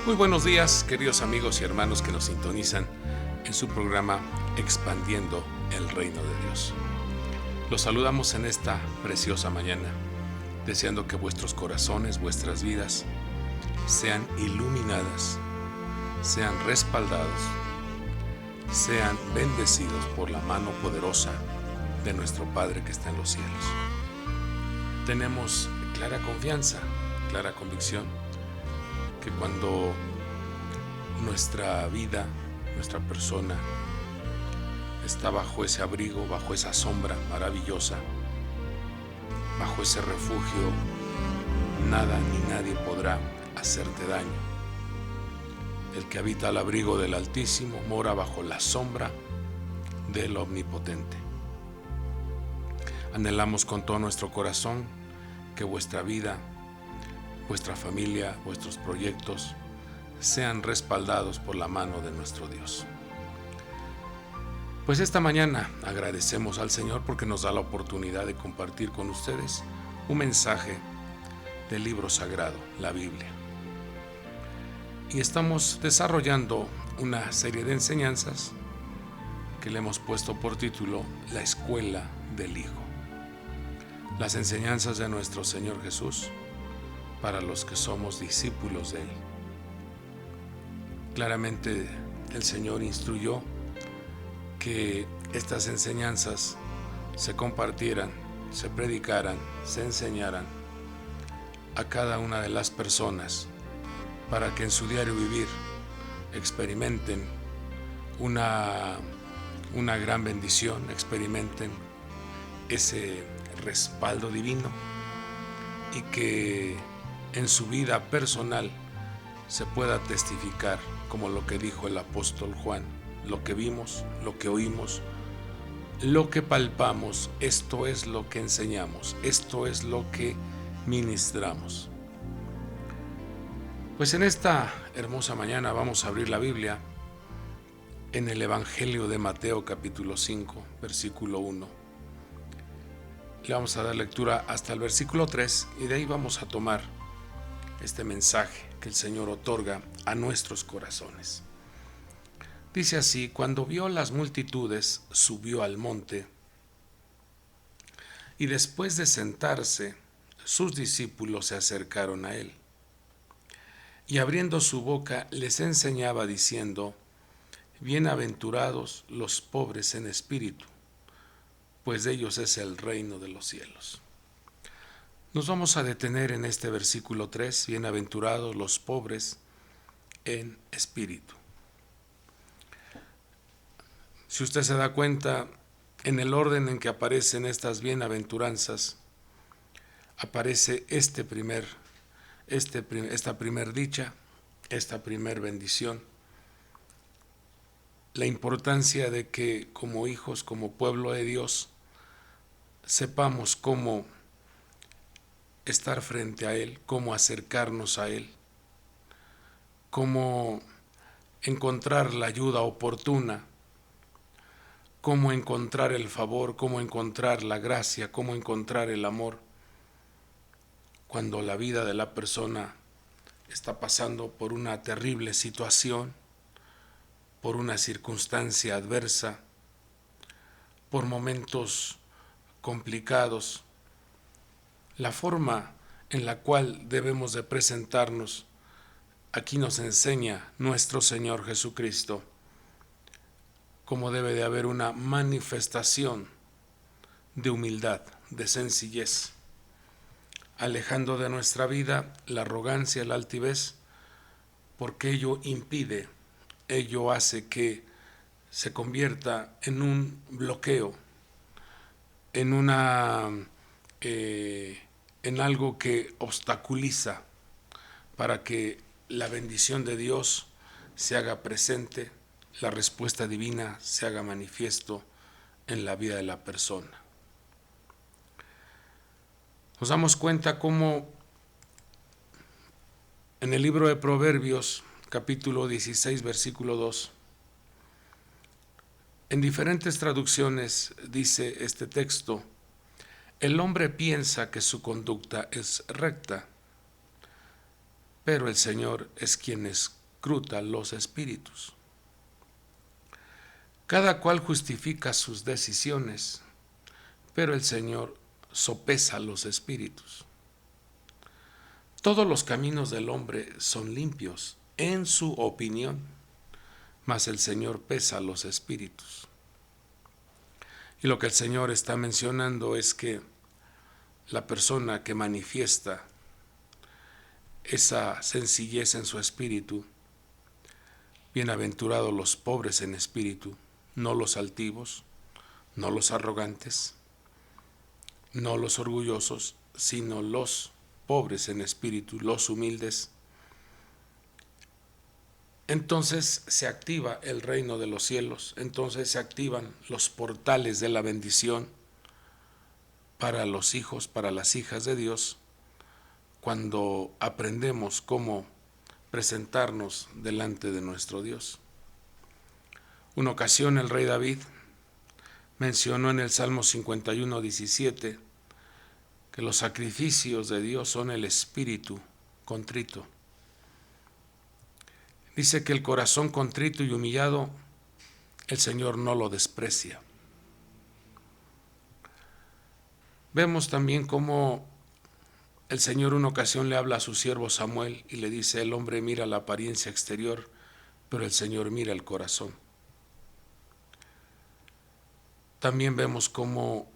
Muy buenos días, queridos amigos y hermanos que nos sintonizan en su programa Expandiendo el Reino de Dios. Los saludamos en esta preciosa mañana, deseando que vuestros corazones, vuestras vidas, sean iluminadas, sean respaldados, sean bendecidos por la mano poderosa de nuestro Padre que está en los cielos. Tenemos clara confianza, clara convicción, que cuando nuestra vida, nuestra persona está bajo ese abrigo, bajo esa sombra maravillosa, bajo ese refugio, nada ni nadie podrá hacerte daño. El que habita al abrigo del Altísimo mora bajo la sombra del Omnipotente. Anhelamos con todo nuestro corazón que vuestra vida, vuestra familia, vuestros proyectos sean respaldados por la mano de nuestro Dios. Pues esta mañana agradecemos al Señor porque nos da la oportunidad de compartir con ustedes un mensaje del libro sagrado, la Biblia. Y estamos desarrollando una serie de enseñanzas que le hemos puesto por título La Escuela del Hijo. Las enseñanzas de nuestro Señor Jesús para los que somos discípulos de Él. Claramente el Señor instruyó que estas enseñanzas se compartieran, se predicaran, se enseñaran a cada una de las personas para que en su diario vivir experimenten una gran bendición, experimenten ese respaldo divino y que en su vida personal se pueda testificar como lo que dijo el apóstol Juan: lo que vimos, lo que oímos, lo que palpamos, esto es lo que enseñamos, esto es lo que ministramos. Pues en esta hermosa mañana vamos a abrir la Biblia en el Evangelio de Mateo capítulo 5, versículo 1. Le vamos a dar lectura hasta el versículo 3 y de ahí vamos a tomar este mensaje que el Señor otorga a nuestros corazones. Dice así: cuando vio las multitudes, subió al monte, y después de sentarse, sus discípulos se acercaron a él. Y abriendo su boca, les enseñaba diciendo: bienaventurados los pobres en espíritu, pues de ellos es el reino de los cielos. Nos vamos a detener en este versículo 3, bienaventurados los pobres en espíritu. Si usted se da cuenta, en el orden en que aparecen estas bienaventuranzas, aparece esta primer dicha, esta primer bendición. La importancia de que como hijos, como pueblo de Dios, sepamos cómo estar frente a Él, cómo acercarnos a Él, cómo encontrar la ayuda oportuna, cómo encontrar el favor, cómo encontrar la gracia, cómo encontrar el amor, cuando la vida de la persona está pasando por una terrible situación, por una circunstancia adversa, por momentos complicados. La forma en la cual debemos de presentarnos, aquí nos enseña nuestro Señor Jesucristo cómo debe de haber una manifestación de humildad, de sencillez, alejando de nuestra vida la arrogancia, la altivez, porque ello hace que se convierta en un bloqueo, en algo que obstaculiza para que la bendición de Dios se haga presente, la respuesta divina se haga manifiesto en la vida de la persona. Nos damos cuenta cómo en el libro de Proverbios, capítulo 16, versículo 2, en diferentes traducciones dice este texto: el hombre piensa que su conducta es recta, pero el Señor es quien escruta los espíritus. Cada cual justifica sus decisiones, pero el Señor sopesa los espíritus. Todos los caminos del hombre son limpios en su opinión, mas el Señor pesa los espíritus. Y lo que el Señor está mencionando es que la persona que manifiesta esa sencillez en su espíritu, bienaventurados los pobres en espíritu, no los altivos, no los arrogantes, no los orgullosos, sino los pobres en espíritu, los humildes. Entonces se activa el reino de los cielos, entonces se activan los portales de la bendición para los hijos, para las hijas de Dios, cuando aprendemos cómo presentarnos delante de nuestro Dios. Una ocasión el rey David mencionó en el Salmo 51:17 que los sacrificios de Dios son el espíritu contrito. Dice que el corazón contrito y humillado, el Señor no lo desprecia. Vemos también cómo el Señor una ocasión le habla a su siervo Samuel y le dice: el hombre mira la apariencia exterior, pero el Señor mira el corazón. También vemos cómo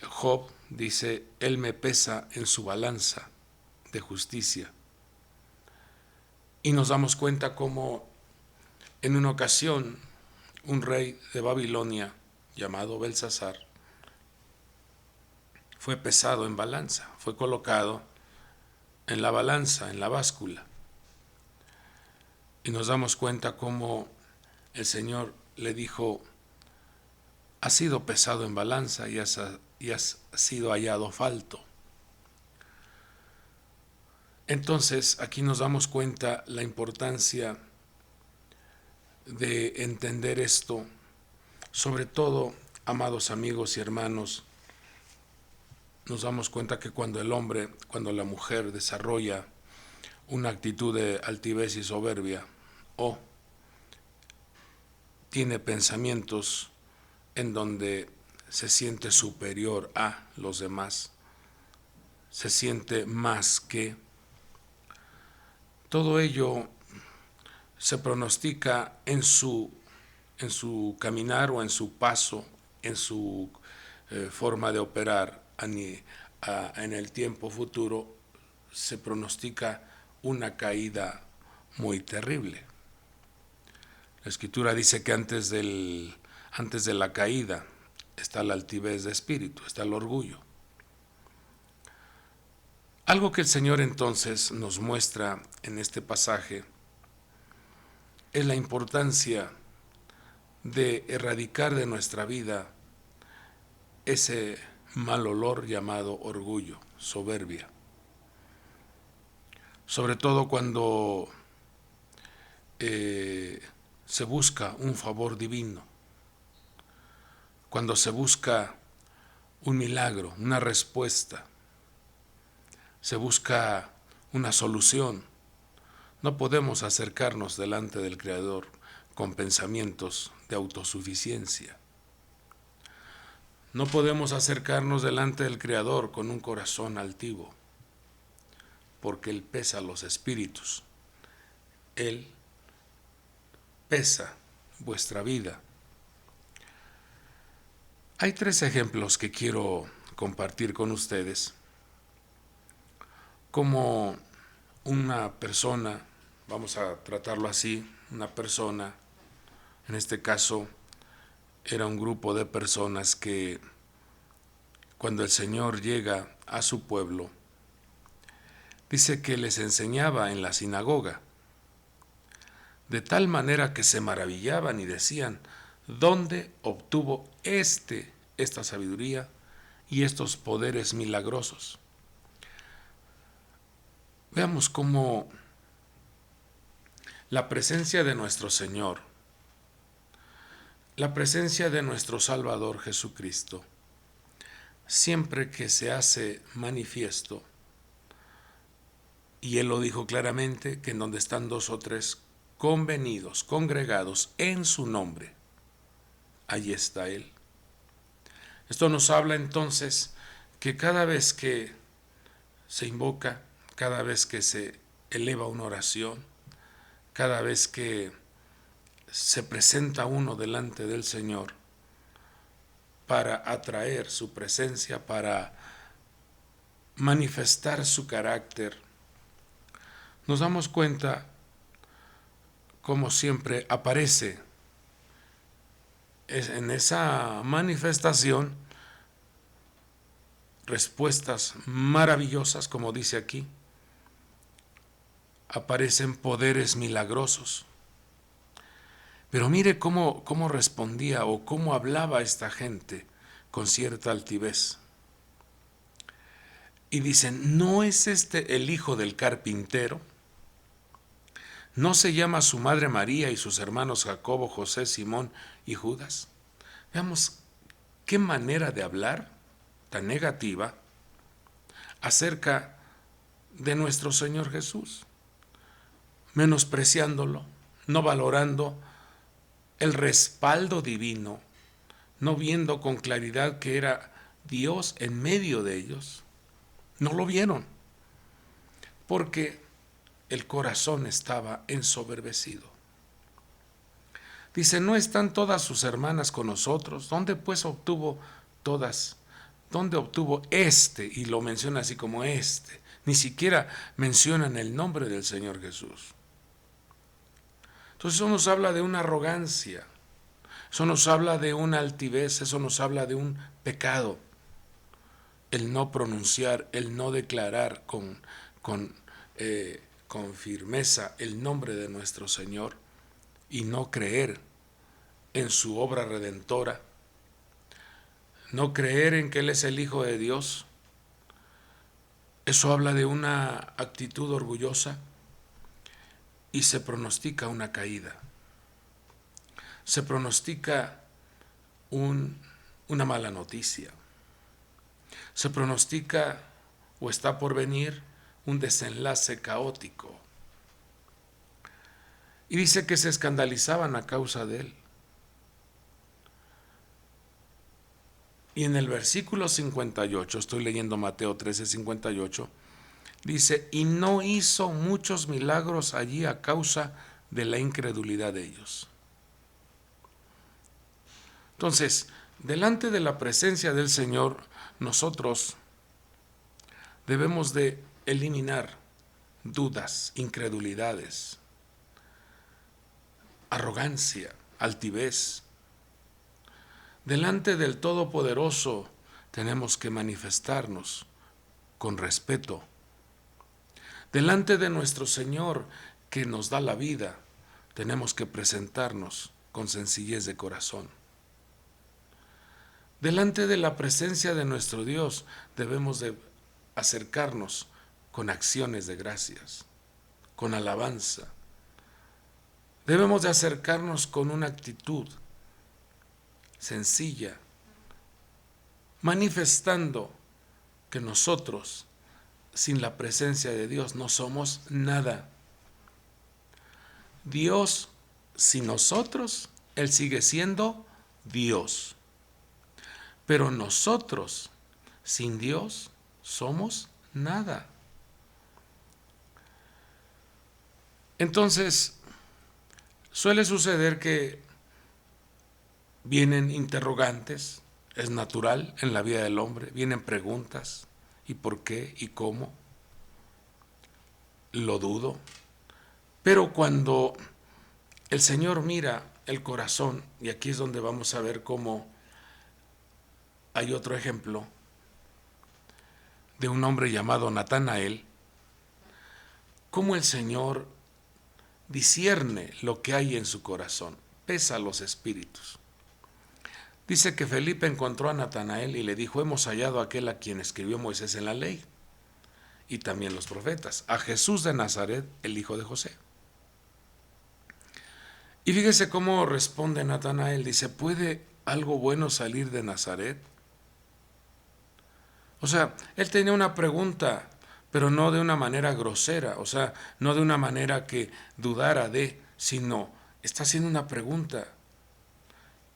Job dice: él me pesa en su balanza de justicia. Y nos damos cuenta cómo en una ocasión un rey de Babilonia llamado Belsasar fue pesado en balanza, fue colocado en la balanza, en la báscula. Y nos damos cuenta cómo el Señor le dijo: has sido pesado en balanza y has sido hallado falto. Entonces aquí nos damos cuenta la importancia de entender esto, sobre todo, amados amigos y hermanos. Nos damos cuenta que cuando la mujer desarrolla una actitud de altivez y soberbia, o tiene pensamientos en donde se siente superior a los demás, se siente más que, todo ello se pronostica en su caminar o en su paso, en su forma de operar en el tiempo futuro. Se pronostica una caída muy terrible. La Escritura dice que antes de la caída está la altivez de espíritu, está el orgullo. Algo que el Señor entonces nos muestra en este pasaje es la importancia de erradicar de nuestra vida ese mal olor llamado orgullo, soberbia. Sobre todo cuando se busca un favor divino, cuando se busca un milagro, una respuesta, se busca una solución. No podemos acercarnos delante del Creador con pensamientos de autosuficiencia. No podemos acercarnos delante del Creador con un corazón altivo, porque Él pesa los espíritus. Él pesa vuestra vida. Hay 3 ejemplos que quiero compartir con ustedes. Como una persona, vamos a tratarlo así, una persona, en este caso era un grupo de personas que cuando el Señor llega a su pueblo, dice que les enseñaba en la sinagoga, de tal manera que se maravillaban y decían: ¿dónde obtuvo esta sabiduría y estos poderes milagrosos? Veamos cómo la presencia de nuestro Señor, la presencia de nuestro Salvador Jesucristo, siempre que se hace manifiesto, Y él lo dijo claramente, que en donde están dos o tres convenidos, congregados en su nombre, allí está él. Esto nos habla entonces que cada vez que se invoca, cada vez que se eleva una oración, cada vez que se presenta uno delante del Señor para atraer su presencia, para manifestar su carácter, nos damos cuenta, como siempre, aparece en esa manifestación respuestas maravillosas, como dice aquí. Aparecen poderes milagrosos. Pero mire cómo respondía o cómo hablaba esta gente con cierta altivez. Y dicen, ¿no es este el hijo del carpintero? ¿No se llama su madre María y sus hermanos Jacobo, José, Simón y Judas? Veamos qué manera de hablar tan negativa acerca de nuestro Señor Jesús, menospreciándolo, no valorando el respaldo divino, no viendo con claridad que era Dios en medio de ellos. No lo vieron, porque el corazón estaba ensoberbecido. Dice, ¿no están todas sus hermanas con nosotros? ¿Dónde pues obtuvo todas? ¿Dónde obtuvo este? Y lo menciona así como este. Ni siquiera mencionan el nombre del Señor Jesús. Entonces eso nos habla de una arrogancia, eso nos habla de una altivez, eso nos habla de un pecado. El no pronunciar, el no declarar con firmeza el nombre de nuestro Señor y no creer en su obra redentora, no creer en que Él es el Hijo de Dios. Eso habla de una actitud orgullosa y se pronostica una caída. Se pronostica una mala noticia. Se pronostica o está por venir un desenlace caótico. Y dice que se escandalizaban a causa de él. Y en el versículo 58, estoy leyendo Mateo 13:58, dice, y no hizo muchos milagros allí a causa de la incredulidad de ellos. Entonces, delante de la presencia del Señor, nosotros debemos de eliminar dudas, incredulidades, arrogancia, altivez. Delante del Todopoderoso tenemos que manifestarnos con respeto. Delante de nuestro Señor que nos da la vida, tenemos que presentarnos con sencillez de corazón. Delante de la presencia de nuestro Dios debemos de acercarnos con acciones de gracias, con alabanza. Debemos de acercarnos con una actitud sencilla, manifestando que nosotros, sin la presencia de Dios, no somos nada. Dios, sin nosotros, Él sigue siendo Dios. Pero nosotros, sin Dios, somos nada. Entonces, suele suceder que vienen interrogantes, es natural en la vida del hombre, vienen preguntas, ¿y por qué? ¿Y cómo? Lo dudo. Pero cuando el Señor mira el corazón, y aquí es donde vamos a ver cómo hay otro ejemplo de un hombre llamado Natanael, cómo el Señor discierne lo que hay en su corazón, pesa los espíritus. Dice que Felipe encontró a Natanael y le dijo, hemos hallado a aquel a quien escribió Moisés en la ley y también los profetas, a Jesús de Nazaret, el hijo de José. Y fíjese cómo responde Natanael, dice, ¿puede algo bueno salir de Nazaret? O sea, él tenía una pregunta pero no de una manera grosera, o sea, no de una manera que dudara de, sino está haciendo una pregunta.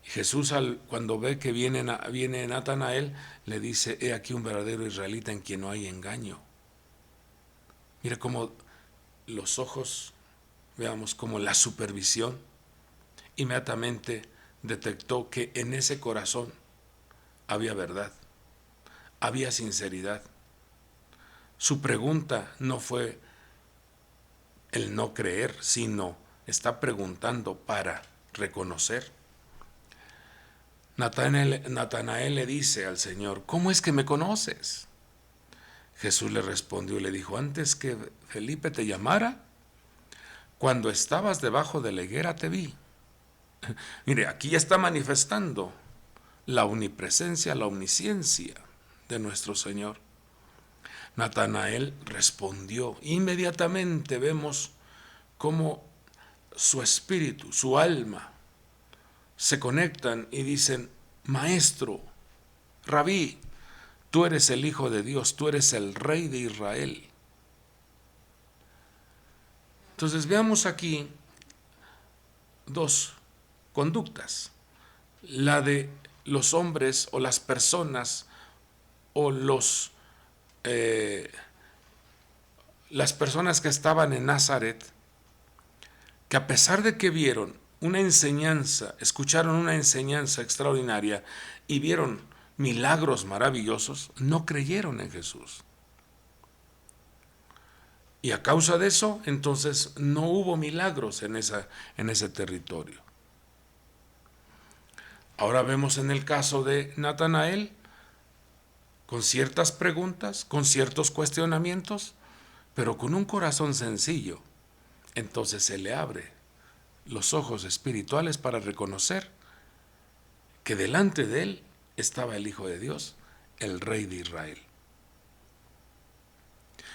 Y Jesús, cuando ve que viene Natanael, le dice: he aquí un verdadero israelita en quien no hay engaño. Mire cómo los ojos, veamos, como la supervisión, inmediatamente detectó que en ese corazón había verdad, había sinceridad. Su pregunta no fue el no creer, sino está preguntando para reconocer. Natanael le dice al Señor: ¿cómo es que me conoces? Jesús le respondió y le dijo: antes que Felipe te llamara, cuando estabas debajo de la higuera te vi. Mire, aquí ya está manifestando la omnipresencia, la omnisciencia de nuestro Señor. Natanael respondió. Inmediatamente vemos cómo su espíritu, su alma, se conectan y dicen: Maestro, Rabí, tú eres el Hijo de Dios, tú eres el Rey de Israel. Entonces veamos aquí dos conductas: la de los hombres o las personas o las personas que estaban en Nazaret, que a pesar de que vieron una enseñanza, escucharon una enseñanza extraordinaria y vieron milagros maravillosos, no creyeron en Jesús. Y a causa de eso, entonces, no hubo milagros en ese territorio. Ahora vemos en el caso de Natanael, con ciertas preguntas, con ciertos cuestionamientos, pero con un corazón sencillo. Entonces se le abre los ojos espirituales para reconocer que delante de él estaba el Hijo de Dios, el Rey de Israel.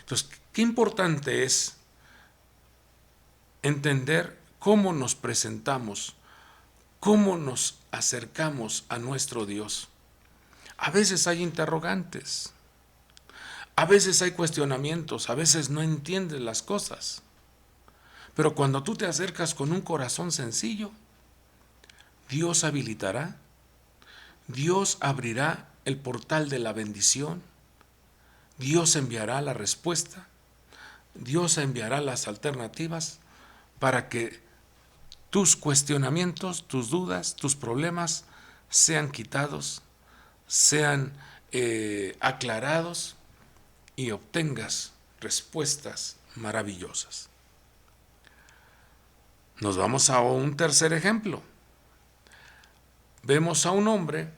Entonces, qué importante es entender cómo nos presentamos, cómo nos acercamos a nuestro Dios. A veces hay interrogantes, a veces hay cuestionamientos, a veces no entiendes las cosas. Pero cuando tú te acercas con un corazón sencillo, Dios habilitará, Dios abrirá el portal de la bendición, Dios enviará la respuesta, Dios enviará las alternativas para que tus cuestionamientos, tus dudas, tus problemas sean quitados, sean aclarados y obtengas respuestas maravillosas. Nos vamos a un tercer ejemplo. Vemos a un hombre,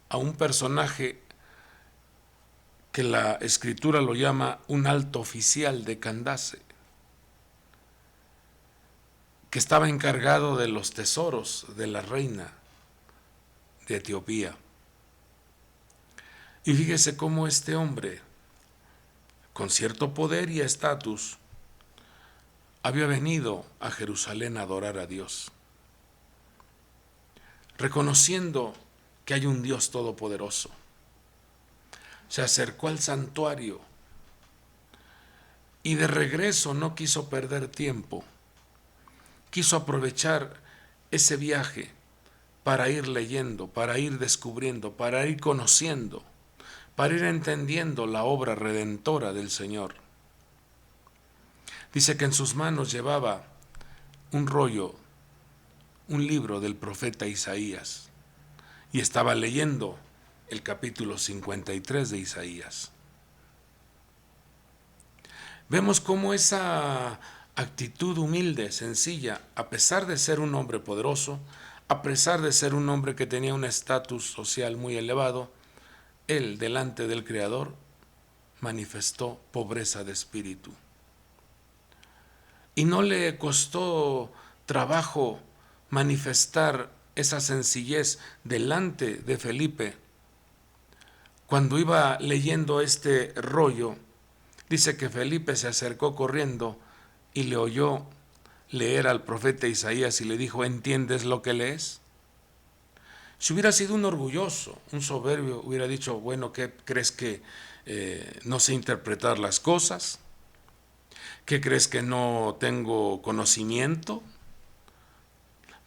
a un personaje que la Escritura lo llama un alto oficial de Candace, que estaba encargado de los tesoros de la reina de Etiopía. Y fíjese cómo este hombre, con cierto poder y estatus, había venido a Jerusalén a adorar a Dios, reconociendo que hay un Dios todopoderoso. Se acercó al santuario y de regreso no quiso perder tiempo. Quiso aprovechar ese viaje para ir leyendo, para ir descubriendo, para ir conociendo, para ir entendiendo la obra redentora del Señor. Dice que en sus manos llevaba un rollo, un libro del profeta Isaías, y estaba leyendo el capítulo 53 de Isaías. Vemos cómo esa actitud humilde, sencilla, a pesar de ser un hombre poderoso, a pesar de ser un hombre que tenía un estatus social muy elevado, él, delante del Creador, manifestó pobreza de espíritu. Y no le costó trabajo manifestar esa sencillez delante de Felipe. Cuando iba leyendo este rollo, dice que Felipe se acercó corriendo y le oyó leer al profeta Isaías y le dijo: ¿entiendes lo que lees? Si hubiera sido un orgulloso, un soberbio, hubiera dicho: bueno, ¿qué crees que no sé interpretar las cosas? ¿Qué crees, que no tengo conocimiento?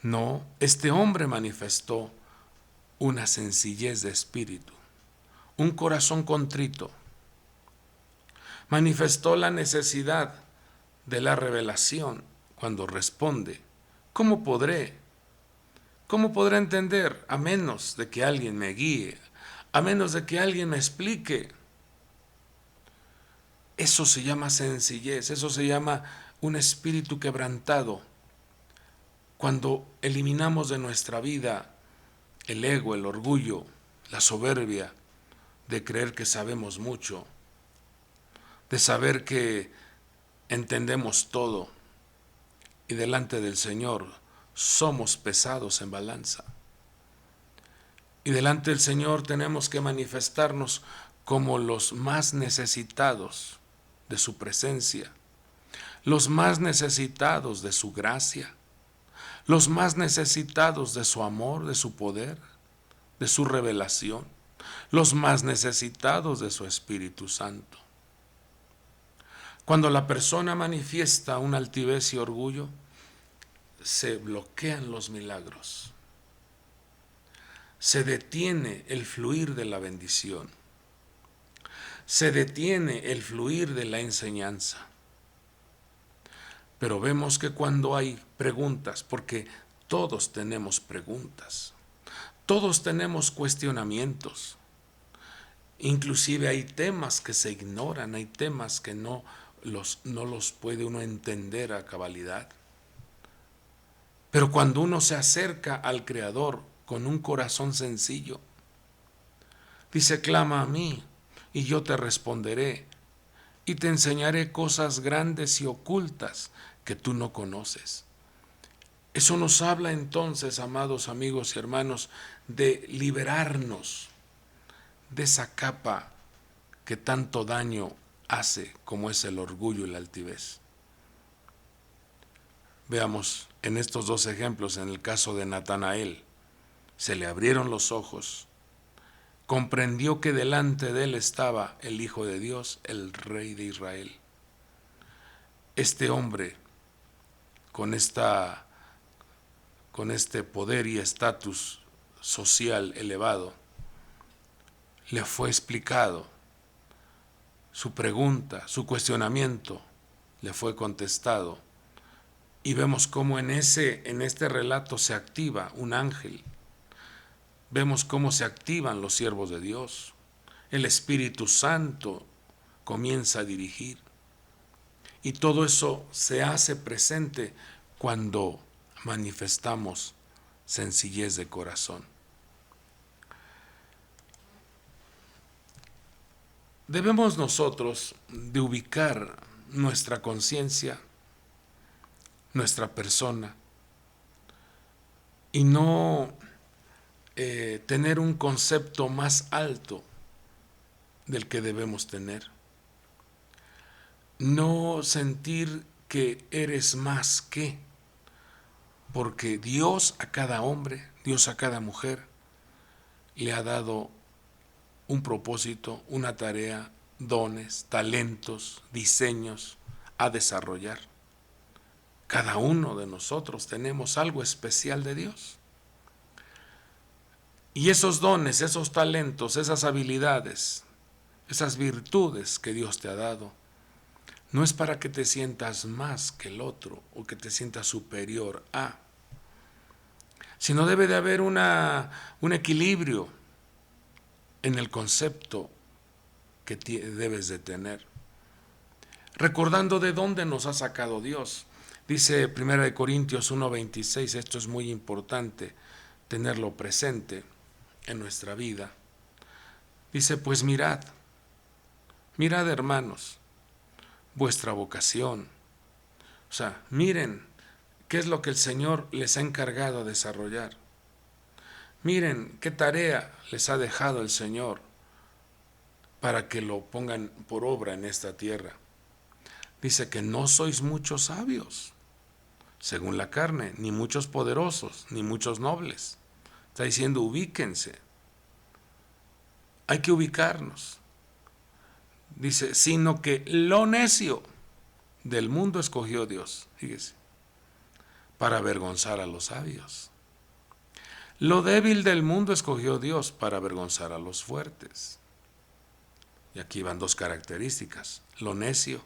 No, este hombre manifestó una sencillez de espíritu, un corazón contrito. Manifestó la necesidad de la revelación cuando responde: ¿cómo podré? ¿Cómo podré entender a menos de que alguien me guíe, a menos de que alguien me explique? Eso se llama sencillez, eso se llama un espíritu quebrantado. Cuando eliminamos de nuestra vida el ego, el orgullo, la soberbia de creer que sabemos mucho, de saber que entendemos todo, y delante del Señor somos pesados en balanza. Y delante del Señor tenemos que manifestarnos como los más necesitados de su presencia, los más necesitados de su gracia, los más necesitados de su amor, de su poder, de su revelación, los más necesitados de su Espíritu Santo. Cuando la persona manifiesta una altivez y orgullo, se bloquean los milagros, se detiene el fluir de la bendición, se detiene el fluir de la enseñanza. Pero vemos que cuando hay preguntas, porque todos tenemos preguntas, todos tenemos cuestionamientos, inclusive hay temas que se ignoran, hay temas que no los puede uno entender a cabalidad. Pero cuando uno se acerca al Creador con un corazón sencillo, dice: clama a mí y yo te responderé y te enseñaré cosas grandes y ocultas que tú no conoces. Eso nos habla entonces, amados amigos y hermanos, de liberarnos de esa capa que tanto daño hace, como es el orgullo y la altivez. Veamos en estos dos ejemplos. En el caso de Natanael, se le abrieron los ojos, comprendió que delante de él estaba el Hijo de Dios, el Rey de Israel. Este hombre, con este poder y estatus social elevado, le fue explicado su pregunta, su cuestionamiento, le fue contestado. Y vemos cómo en este relato se activa un ángel. Vemos cómo se activan los siervos de Dios. El Espíritu Santo comienza a dirigir. Y todo eso se hace presente cuando manifestamos sencillez de corazón. Debemos nosotros de ubicar nuestra conciencia, nuestra persona, y no tener un concepto más alto del que debemos tener. No sentir que eres más que, porque Dios a cada hombre, Dios a cada mujer, le ha dado un propósito, una tarea, dones, talentos, diseños a desarrollar. Cada uno de nosotros tenemos algo especial de Dios. Y esos dones, esos talentos, esas habilidades, esas virtudes que Dios te ha dado, no es para que te sientas más que el otro o que te sientas superior a, sino debe de haber un equilibrio en el concepto que debes de tener. Recordando de dónde nos ha sacado Dios. Dice 1 Corintios 1:26, esto es muy importante tenerlo presente en nuestra vida. Dice: pues mirad hermanos, vuestra vocación. O sea, miren qué es lo que el Señor les ha encargado de desarrollar. Miren qué tarea les ha dejado el Señor para que lo pongan por obra en esta tierra. Dice que no sois muchos sabios, según la carne, ni muchos poderosos, ni muchos nobles. Está diciendo: ubíquense. Hay que ubicarnos. Dice, sino que lo necio del mundo escogió Dios, fíjese, para avergonzar a los sabios. Lo débil del mundo escogió Dios para avergonzar a los fuertes. Y aquí van dos características, lo necio,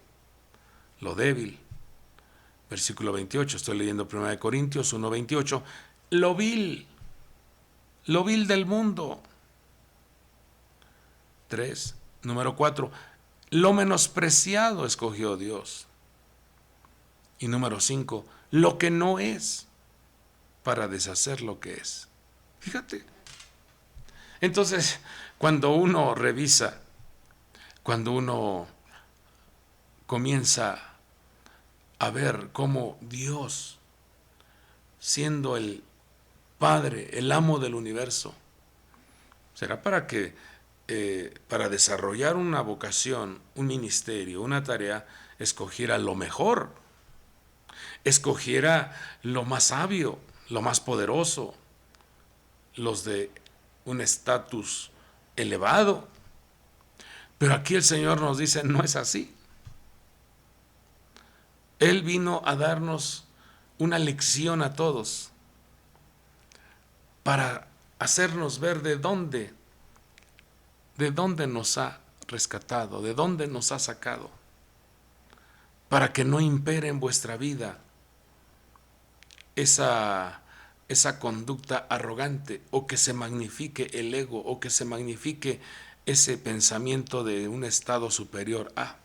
lo débil. Versículo 28, estoy leyendo 1 Corintios 1:28, lo vil del mundo. 3, número 4, lo menospreciado escogió Dios. Y número 5, lo que no es, para deshacer lo que es. Fíjate. Entonces, cuando uno revisa, cuando uno comienza a ver cómo Dios, siendo el Padre, el amo del universo, será para desarrollar una vocación, un ministerio, una tarea, escogiera lo mejor, escogiera lo más sabio, lo más poderoso, los de un estatus elevado. Pero aquí el Señor nos dice, no es así. Él vino a darnos una lección a todos para hacernos ver de dónde nos ha rescatado, de dónde nos ha sacado, para que no impere en vuestra vida esa conducta arrogante, o que se magnifique el ego, o que se magnifique ese pensamiento de un estado superior a.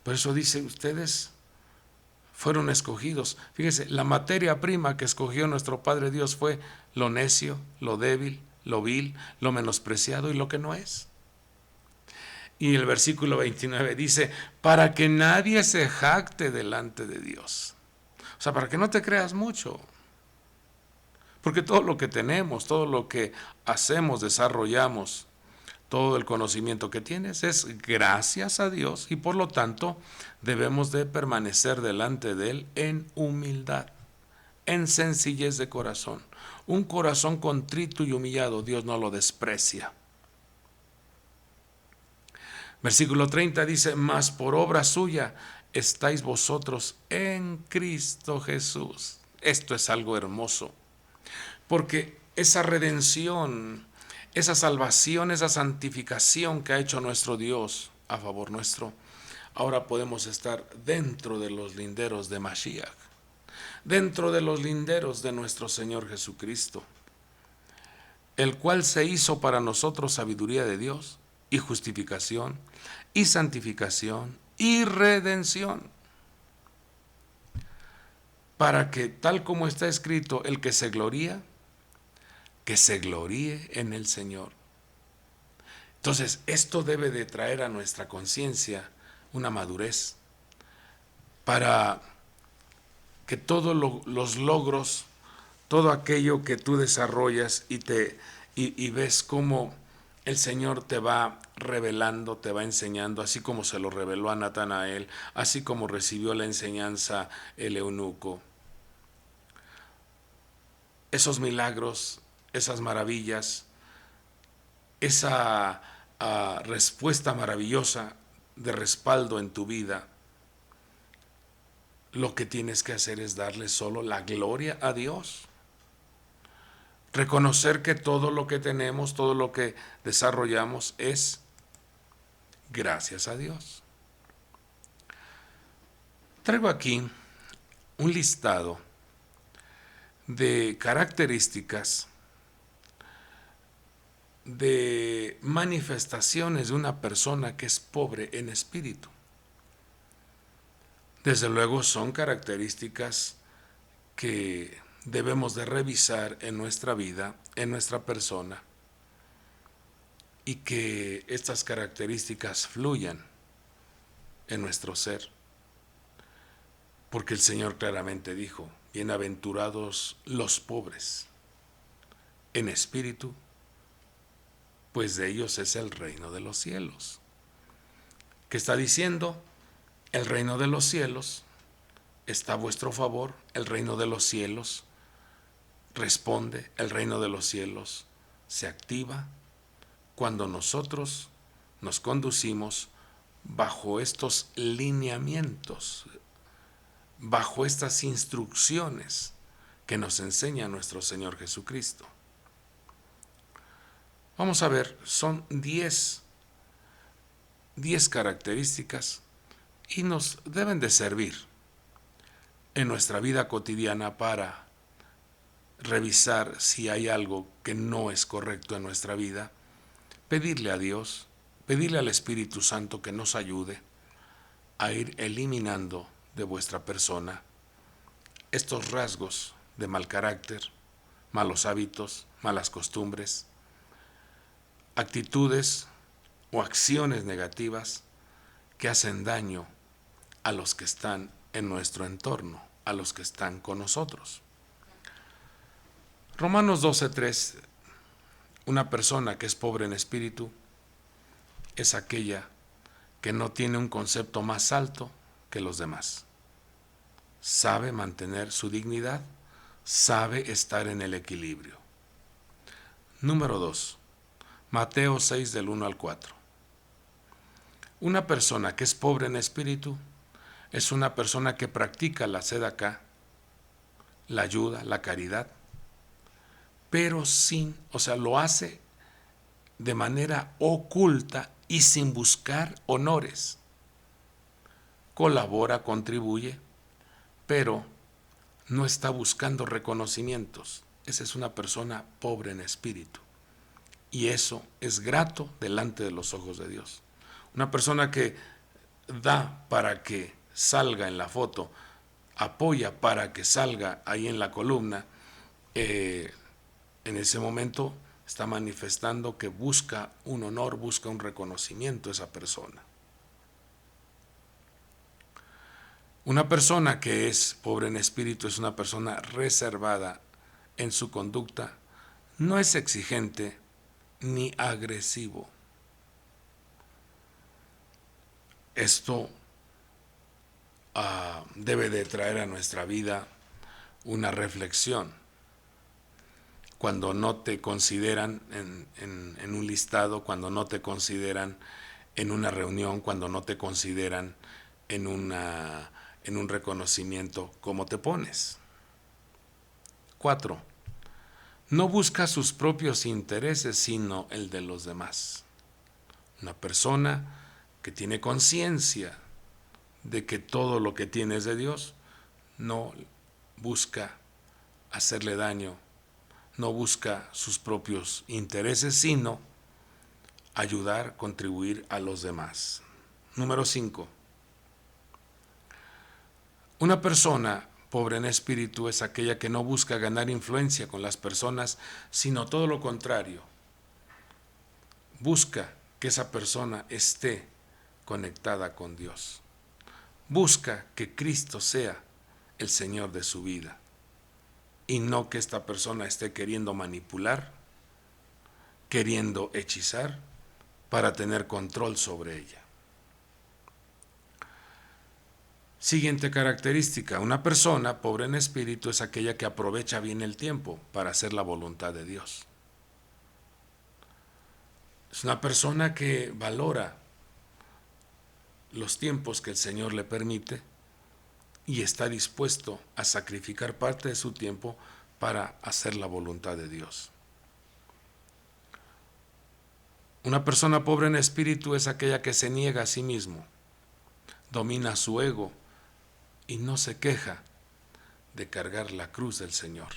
Por eso dice, ustedes fueron escogidos. Fíjese, la materia prima que escogió nuestro Padre Dios fue lo necio, lo débil, lo vil, lo menospreciado y lo que no es. Y el versículo 29 dice, para que nadie se jacte delante de Dios. O sea, para que no te creas mucho. Porque todo lo que tenemos, todo lo que hacemos, desarrollamos, todo el conocimiento que tienes es gracias a Dios, y por lo tanto debemos de permanecer delante de Él en humildad, en sencillez de corazón. Un corazón contrito y humillado, Dios no lo desprecia. Versículo 30 dice, mas por obra suya estáis vosotros en Cristo Jesús. Esto es algo hermoso, porque esa redención, esa salvación, esa santificación que ha hecho nuestro Dios a favor nuestro, ahora podemos estar dentro de los linderos de Mashiach, dentro de los linderos de nuestro Señor Jesucristo, el cual se hizo para nosotros sabiduría de Dios y justificación y santificación y redención, para que, tal como está escrito, el que se gloría, que se gloríe en el Señor. Entonces, esto debe de traer a nuestra conciencia una madurez para que todos los logros, todo aquello que tú desarrollas y ves cómo el Señor te va revelando, te va enseñando, así como se lo reveló a Natanael, así como recibió la enseñanza el eunuco. Esos milagros, esas maravillas, esa respuesta maravillosa de respaldo en tu vida, lo que tienes que hacer es darle solo la gloria a Dios. Reconocer que todo lo que tenemos, todo lo que desarrollamos es gracias a Dios. Traigo aquí un listado de características, de manifestaciones de una persona que es pobre en espíritu. Desde luego son características que debemos de revisar en nuestra vida, en nuestra persona, y que estas características fluyan en nuestro ser. Porque el Señor claramente dijo, bienaventurados los pobres en espíritu, pues de ellos es el reino de los cielos. ¿Qué está diciendo? El reino de los cielos está a vuestro favor, el reino de los cielos responde, el reino de los cielos se activa cuando nosotros nos conducimos bajo estos lineamientos, bajo estas instrucciones que nos enseña nuestro Señor Jesucristo. Vamos a ver, son 10 características y nos deben de servir en nuestra vida cotidiana para revisar si hay algo que no es correcto en nuestra vida, pedirle a Dios, pedirle al Espíritu Santo que nos ayude a ir eliminando de vuestra persona estos rasgos de mal carácter, malos hábitos, malas costumbres, actitudes o acciones negativas que hacen daño a los que están en nuestro entorno, a los que están con nosotros. Romanos 12:3, una persona que es pobre en espíritu es aquella que no tiene un concepto más alto que los demás. Sabe mantener su dignidad, sabe estar en el equilibrio. Número 2, Mateo 6 del 1 al 4. Una persona que es pobre en espíritu es una persona que practica la tzedaká, la ayuda, la caridad, pero lo hace de manera oculta y sin buscar honores. Colabora, contribuye, pero no está buscando reconocimientos. Esa es una persona pobre en espíritu. Y eso es grato delante de los ojos de Dios. Una persona que da para que salga en la foto, apoya para que salga ahí en la columna, en ese momento está manifestando que busca un honor, busca un reconocimiento esa persona. Una persona que es pobre en espíritu es una persona reservada en su conducta, no es exigente ni agresivo. Esto debe de traer a nuestra vida una reflexión. Cuando no te consideran en un listado, cuando no te consideran en una reunión, cuando no te consideran en un reconocimiento, ¿cómo te pones? 4. No busca sus propios intereses, sino el de los demás. Una persona que tiene conciencia de que todo lo que tiene es de Dios, no busca hacerle daño, no busca sus propios intereses, sino ayudar, contribuir a los demás. Número 5. Una persona pobre en espíritu es aquella que no busca ganar influencia con las personas, sino todo lo contrario. Busca que esa persona esté conectada con Dios. Busca que Cristo sea el Señor de su vida y no que esta persona esté queriendo manipular, queriendo hechizar para tener control sobre ella. Siguiente característica, una persona pobre en espíritu es aquella que aprovecha bien el tiempo para hacer la voluntad de Dios. Es una persona que valora los tiempos que el Señor le permite y está dispuesto a sacrificar parte de su tiempo para hacer la voluntad de Dios. Una persona pobre en espíritu es aquella que se niega a sí mismo, domina su ego y no se queja de cargar la cruz del Señor.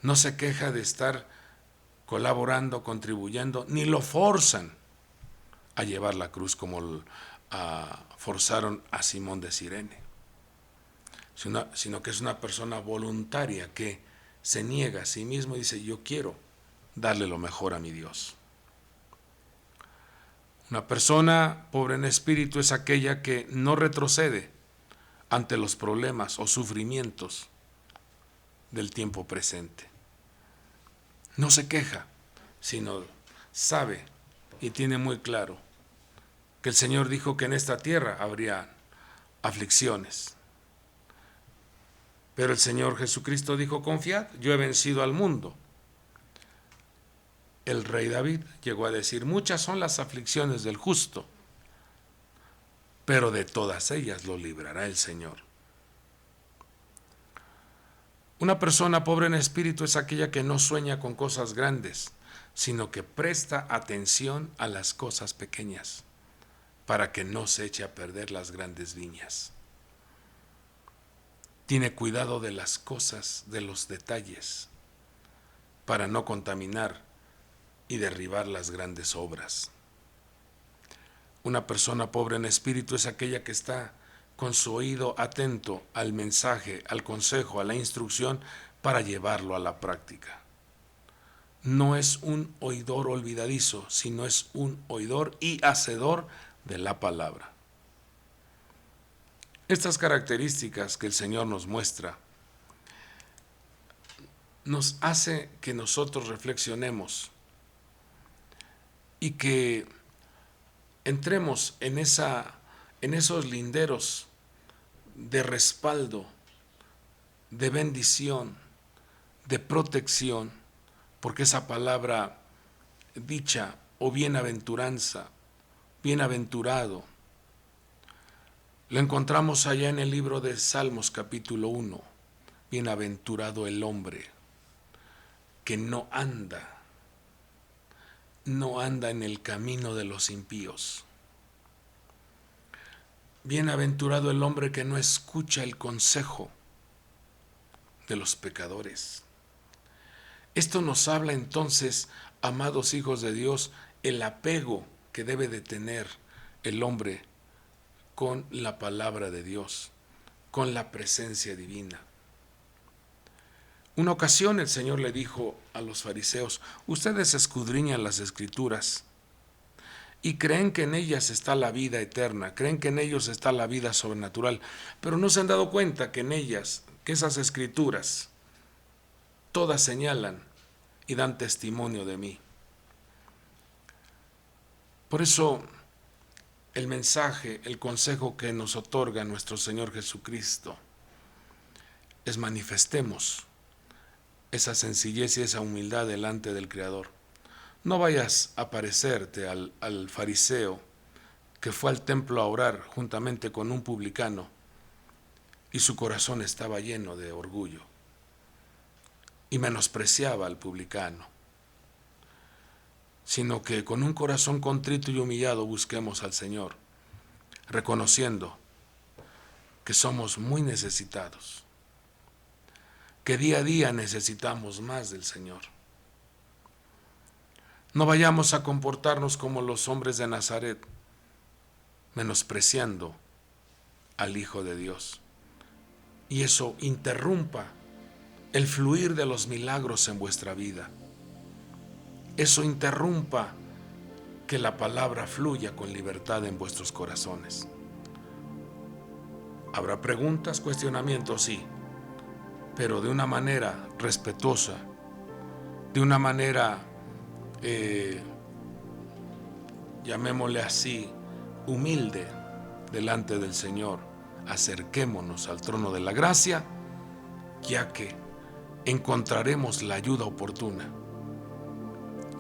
No se queja de estar colaborando, contribuyendo, ni lo forzan a llevar la cruz como forzaron a Simón de Cirene, sino que es una persona voluntaria que se niega a sí mismo y dice: yo quiero darle lo mejor a mi Dios. Una persona pobre en espíritu es aquella que no retrocede ante los problemas o sufrimientos del tiempo presente. No se queja, sino sabe y tiene muy claro que el Señor dijo que en esta tierra habría aflicciones. Pero el Señor Jesucristo dijo: confiad, yo he vencido al mundo. El rey David llegó a decir: muchas son las aflicciones del justo, pero de todas ellas lo librará el Señor. Una persona pobre en espíritu es aquella que no sueña con cosas grandes, sino que presta atención a las cosas pequeñas, para que no se eche a perder las grandes viñas. Tiene cuidado de las cosas, de los detalles, para no contaminar y derribar las grandes obras. Una persona pobre en espíritu es aquella que está con su oído atento al mensaje, al consejo, a la instrucción, para llevarlo a la práctica. No es un oidor olvidadizo, sino es un oidor y hacedor de la palabra. Estas características que el Señor nos muestra nos hace que nosotros reflexionemos y que entremos en esos linderos de respaldo, de bendición, de protección, porque esa palabra dicha o bienaventuranza, bienaventurado, lo encontramos allá en el libro de Salmos capítulo 1. Bienaventurado el hombre que no anda en el camino de los impíos. Bienaventurado el hombre que no escucha el consejo de los pecadores. Esto nos habla entonces, amados hijos de Dios, el apego que debe de tener el hombre con la palabra de Dios, con la presencia divina. Una ocasión el Señor le dijo a los fariseos: ustedes escudriñan las Escrituras y creen que en ellas está la vida eterna, creen que en ellos está la vida sobrenatural, pero no se han dado cuenta que en ellas, que esas Escrituras, todas señalan y dan testimonio de mí. Por eso, el mensaje, el consejo que nos otorga nuestro Señor Jesucristo es: manifestemos esa sencillez y esa humildad delante del Creador. No vayas a parecerte al fariseo que fue al templo a orar juntamente con un publicano y su corazón estaba lleno de orgullo y menospreciaba al publicano, sino que con un corazón contrito y humillado busquemos al Señor, reconociendo que somos muy necesitados, que día a día necesitamos más del Señor. No vayamos a comportarnos como los hombres de Nazaret, menospreciando al Hijo de Dios, y eso interrumpa el fluir de los milagros en vuestra vida. Eso interrumpa que la palabra fluya con libertad en vuestros corazones. Habrá preguntas, cuestionamientos, sí, pero de una manera respetuosa, de una manera, llamémosle así, humilde delante del Señor. Acerquémonos al trono de la gracia, ya que encontraremos la ayuda oportuna.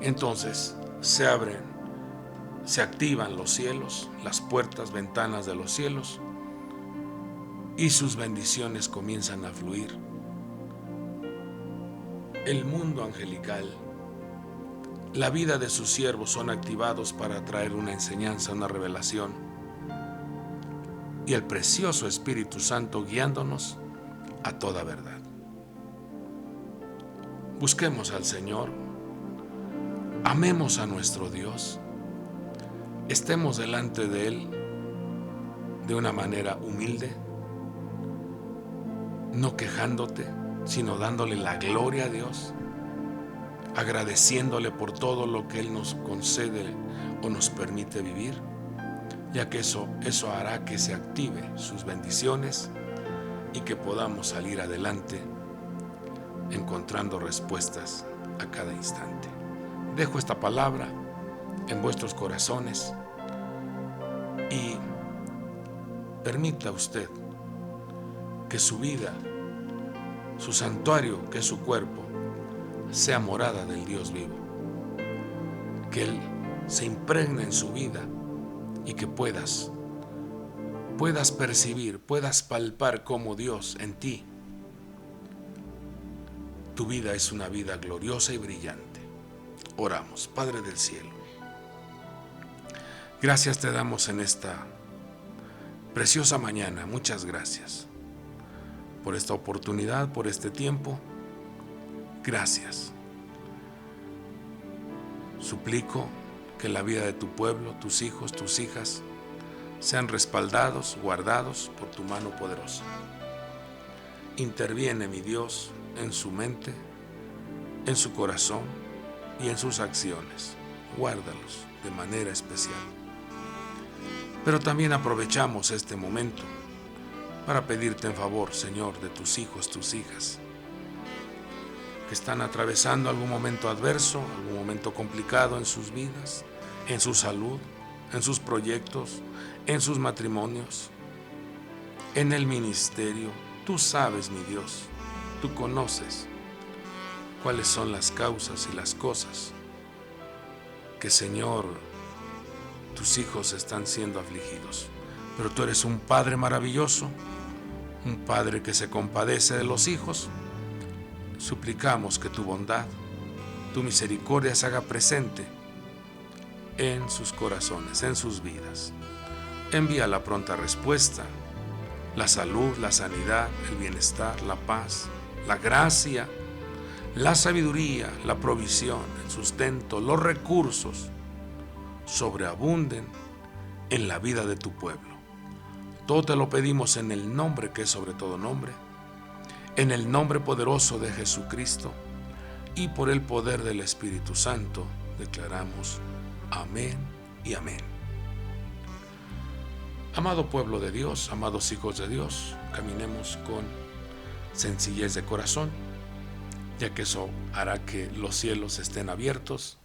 Entonces se abren, se activan los cielos, las puertas, ventanas de los cielos, y sus bendiciones comienzan a fluir. El mundo angelical, la vida de sus siervos son activados para traer una enseñanza, una revelación, y el precioso Espíritu Santo guiándonos a toda verdad. Busquemos al Señor, amemos a nuestro Dios, estemos delante de Él de una manera humilde, no quejándote, sino dándole la gloria a Dios, agradeciéndole por todo lo que Él nos concede o nos permite vivir, ya que eso hará que se active sus bendiciones y que podamos salir adelante encontrando respuestas a cada instante. Dejo esta palabra en vuestros corazones y permita usted que su vida, su santuario, que es su cuerpo, sea morada del Dios vivo. que Él se impregne en su vida y que puedas percibir, puedas palpar cómo Dios en ti, tu vida es una vida gloriosa y brillante. Oramos. Padre del cielo, gracias te damos en esta preciosa mañana. Muchas gracias por esta oportunidad, por este tiempo. Gracias. Suplico que la vida de tu pueblo, tus hijos, tus hijas, sean respaldados, guardados por tu mano poderosa. Interviene, mi Dios, en su mente, en su corazón y en sus acciones. Guárdalos de manera especial. Pero también aprovechamos este momento para pedirte en favor, Señor, de tus hijos, tus hijas, que están atravesando algún momento adverso, algún momento complicado en sus vidas, en su salud, en sus proyectos, en sus matrimonios, en el ministerio. Tú sabes, mi Dios, tú conoces cuáles son las causas y las cosas que, Señor, tus hijos están siendo afligidos. Pero tú eres un Padre maravilloso, un Padre que se compadece de los hijos. Suplicamos que tu bondad, tu misericordia se haga presente en sus corazones, en sus vidas. Envía la pronta respuesta, la salud, la sanidad, el bienestar, la paz, la gracia, la sabiduría, la provisión, el sustento, los recursos sobreabunden en la vida de tu pueblo. Todo te lo pedimos en el nombre que es sobre todo nombre, en el nombre poderoso de Jesucristo y por el poder del Espíritu Santo. Declaramos amén y amén. Amado pueblo de Dios, amados hijos de Dios, caminemos con sencillez de corazón, ya que eso hará que los cielos estén abiertos.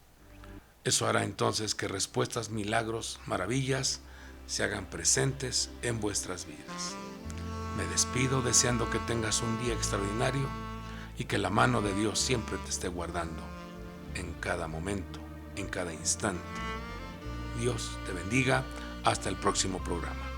Eso hará entonces que respuestas, milagros, maravillas se hagan presentes en vuestras vidas. Me despido deseando que tengas un día extraordinario y que la mano de Dios siempre te esté guardando en cada momento, en cada instante. Dios te bendiga. Hasta el próximo programa.